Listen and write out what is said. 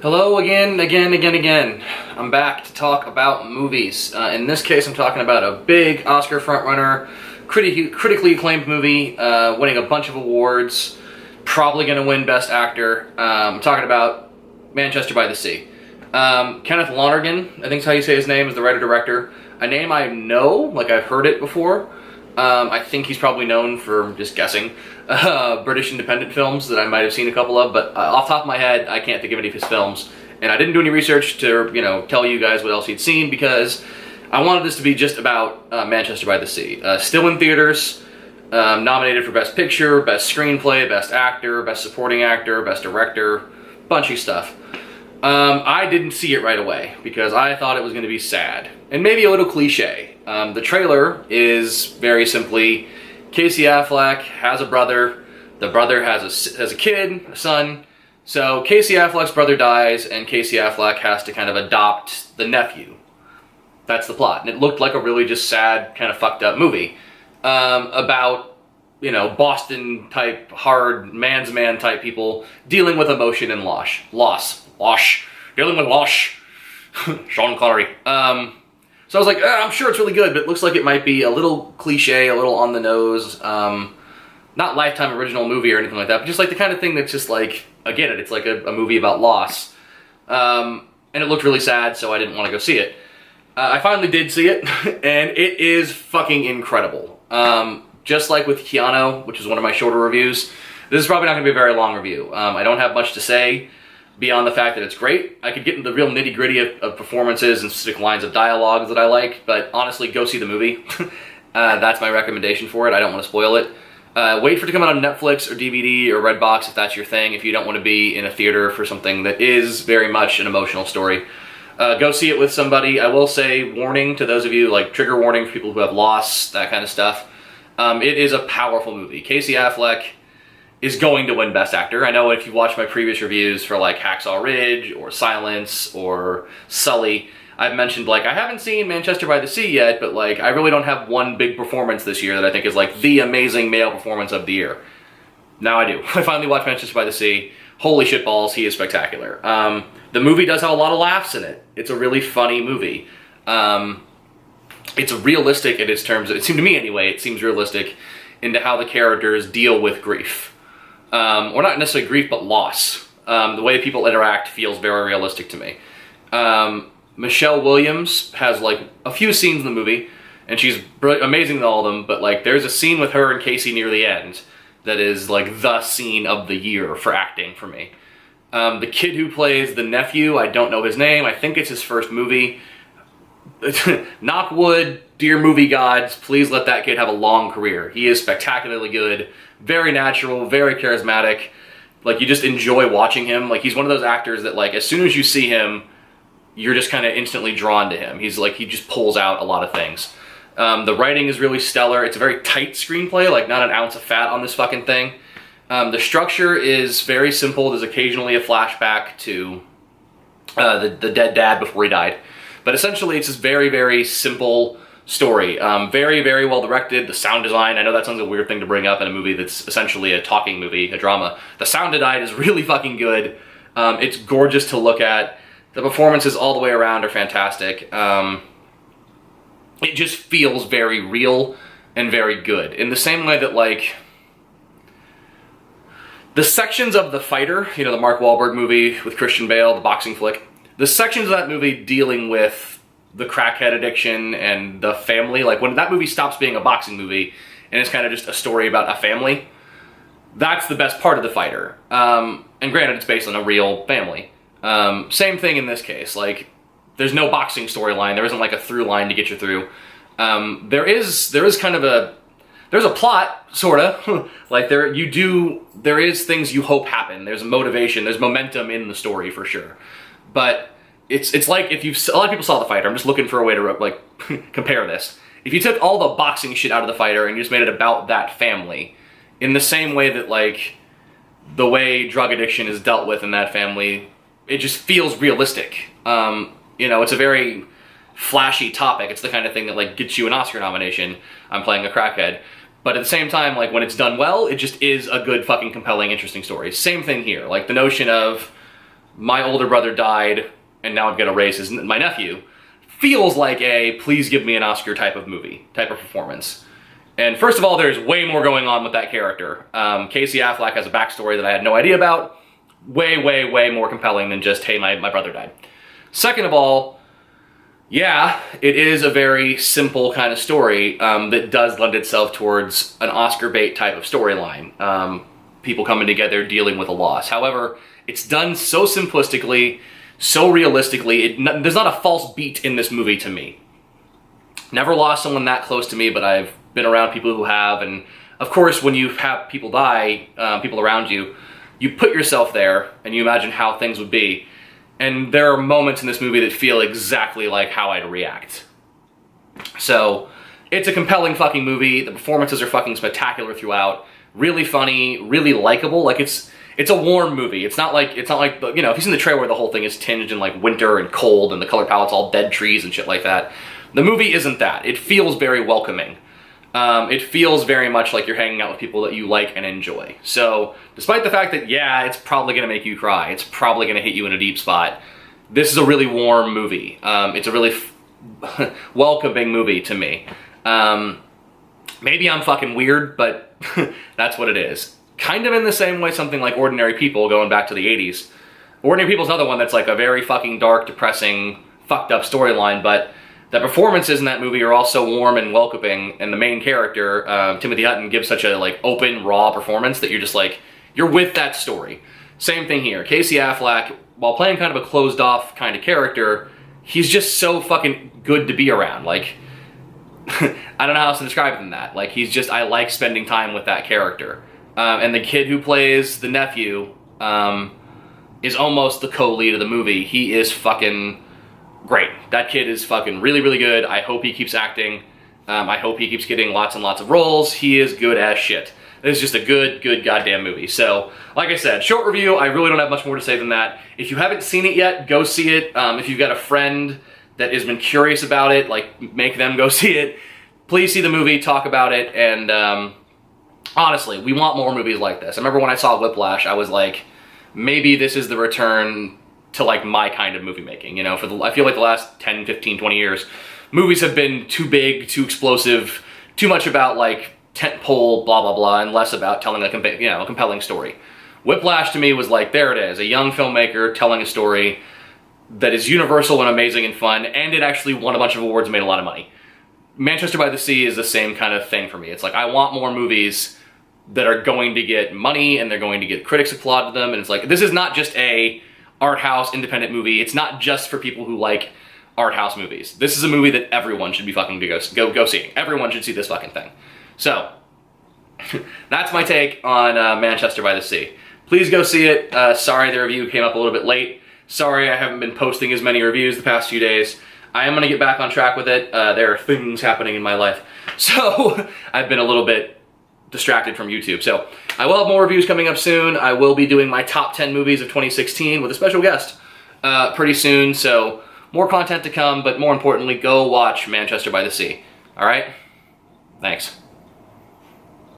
Hello again. I'm back to talk about movies. In this case, I'm talking about a big Oscar frontrunner, critically acclaimed movie, winning a bunch of awards, probably going to win Best Actor. I'm talking about Manchester by the Sea. Kenneth Lonergan, I think is how you say his name, is the writer-director. A name I know, like I've heard it before. I think he's probably known for, just guessing, British independent films that I might have seen a couple of, but off the top of my head, I can't think of any of his films. And I didn't do any research to, tell you guys what else he'd seen because I wanted this to be just about Manchester by the Sea. Still in theaters, nominated for Best Picture, Best Screenplay, Best Actor, Best Supporting Actor, Best Director, bunchy stuff. I didn't see it right away because I thought it was going to be sad and maybe a little cliche. The trailer is very simply Casey Affleck has a brother. The brother has a kid, a son. So Casey Affleck's brother dies, and Casey Affleck has to kind of adopt the nephew. That's the plot, and it looked like a really just sad, kind of fucked up movie about Boston type, hard man's man type people dealing with emotion and loss, dealing with loss. Sean Connery. So I was like, I'm sure it's really good, but it looks like it might be a little cliche, a little on the nose. Not Lifetime original movie or anything like that, but just like the kind of thing that's just like, I get it, it's like a movie about loss. And it looked really sad, so I didn't want to go see it. I finally did see it, and it is fucking incredible. Just like with Keanu, which is one of my shorter reviews, this is probably not going to be a very long review. I don't have much to say beyond the fact that it's great. I could get into the real nitty-gritty of performances and specific lines of dialogue that I like, but honestly, go see the movie. That's my recommendation for it. I don't want to spoil it. Wait for it to come out on Netflix or DVD or Redbox if that's your thing, if you don't want to be in a theater for something that is very much an emotional story. Go see it with somebody. I will say, warning to those of you, like trigger warning for people who have loss, that kind of stuff. It is a powerful movie. Casey Affleck is going to win Best Actor. I know if you've watched my previous reviews for like Hacksaw Ridge or Silence or Sully, I've mentioned like I haven't seen Manchester by the Sea yet, but like I really don't have one big performance this year that I think is like the amazing male performance of the year. Now I do. I finally watched Manchester by the Sea. Holy shit balls, he is spectacular. The movie does have a lot of laughs in it. It's a really funny movie. It's realistic in its terms. It seemed to me anyway, it seems realistic into how the characters deal with grief. Or not necessarily grief, but loss. The way people interact feels very realistic to me. Michelle Williams has like a few scenes in the movie, and she's amazing in all of them, but like there's a scene with her and Casey near the end that is like the scene of the year for acting for me. The kid who plays the nephew, I don't know his name, I think it's his first movie. Knock wood, dear movie gods, please let that kid have a long career. He is spectacularly good, very natural, very charismatic. Like you just enjoy watching him. Like he's one of those actors that like as soon as you see him, you're just kind of instantly drawn to him. He's like, he just pulls out a lot of things. The writing is really stellar. It's a very tight screenplay, like not an ounce of fat on this fucking thing. The structure is very simple. There's occasionally a flashback to the dead dad before he died. But essentially, it's this very, very simple story. Very, very well directed. The sound design, I know that sounds a weird thing to bring up in a movie that's essentially a talking movie, a drama. The sound design is really fucking good. It's gorgeous to look at. The performances all the way around are fantastic. It just feels very real and very good. In the same way that, like, the sections of The Fighter, the Mark Wahlberg movie with Christian Bale, the boxing flick, the sections of that movie dealing with the crackhead addiction and the family, like when that movie stops being a boxing movie and it's kind of just a story about a family, that's the best part of The Fighter. And granted, it's based on a real family. Same thing in this case. Like, there's no boxing storyline. There isn't like a through line to get you through. There is kind of there's a plot, sorta. Like there is things you hope happen. There's motivation. There's momentum in the story for sure. But it's like if a lot of people saw The Fighter. I'm just looking for a way to like compare this. If you took all the boxing shit out of The Fighter and you just made it about that family, in the same way that like the way drug addiction is dealt with in that family, it just feels realistic. It's a very flashy topic. It's the kind of thing that like gets you an Oscar nomination. I'm playing a crackhead. But at the same time, like when it's done well, it just is a good fucking compelling, interesting story. Same thing here. Like the notion of my older brother died, and now I'm gonna raise my nephew, feels like a please give me an Oscar type of movie, type of performance. And first of all, there's way more going on with that character. Casey Affleck has a backstory that I had no idea about. Way, way, way more compelling than just, hey, my brother died. Second of all, yeah, it is a very simple kind of story that does lend itself towards an Oscar bait type of storyline. People coming together, dealing with a loss. However, it's done so simplistically, so realistically, there's not a false beat in this movie to me. Never lost someone that close to me, but I've been around people who have, and of course when you have people die, people around you, you put yourself there and you imagine how things would be. And there are moments in this movie that feel exactly like how I'd react. So, it's a compelling fucking movie. The performances are fucking spectacular throughout. Really funny, really likable. Like, it's a warm movie. It's not like, you know, if you've seen the trailer where the whole thing is tinged in like winter and cold and the color palette's all dead trees and shit like that. The movie isn't that. It feels very welcoming. It feels very much like you're hanging out with people that you like and enjoy. So, despite the fact that, yeah, it's probably going to make you cry, it's probably going to hit you in a deep spot, this is a really warm movie. It's a really welcoming movie to me. Maybe I'm fucking weird, but that's what it is. Kind of in the same way something like Ordinary People, going back to the 80s. Ordinary People's another one that's like a very fucking dark, depressing, fucked up storyline, but the performances in that movie are also warm and welcoming, and the main character, Timothy Hutton, gives such a like open, raw performance that you're just like, you're with that story. Same thing here. Casey Affleck, while playing kind of a closed-off kind of character, he's just so fucking good to be around. Like, I don't know how else to describe it than that. Like, he's just, I like spending time with that character. And the kid who plays the nephew is almost the co-lead of the movie. He is fucking great. That kid is fucking really, really good. I hope he keeps acting. I hope he keeps getting lots and lots of roles. He is good as shit. It's just a good, good goddamn movie. So, like I said, short review. I really don't have much more to say than that. If you haven't seen it yet, go see it. If you've got a friend that has been curious about it, like, make them go see it. Please see the movie, talk about it, and honestly, we want more movies like this. I remember when I saw Whiplash, I was like, maybe this is the return to like my kind of movie making, you know, I feel like the last 10, 15, 20 years, movies have been too big, too explosive, too much about like tentpole, blah, blah, blah, and less about telling a compelling story. Whiplash to me was like, there it is, a young filmmaker telling a story that is universal and amazing and fun, and it actually won a bunch of awards and made a lot of money. Manchester by the Sea is the same kind of thing for me. It's like, I want more movies that are going to get money and they're going to get critics applaud them, and it's like, this is not just a art house independent movie. It's not just for people who like art house movies. This is a movie that everyone should be fucking go seeing. Everyone should see this fucking thing. So, that's my take on Manchester by the Sea. Please go see it. Sorry the review came up a little bit late. Sorry I haven't been posting as many reviews the past few days. I am going to get back on track with it. There are things happening in my life. So, I've been a little bit distracted from YouTube. So, I will have more reviews coming up soon. I will be doing my top 10 movies of 2016 with a special guest pretty soon. So, more content to come, but more importantly, go watch Manchester by the Sea. Alright? Thanks.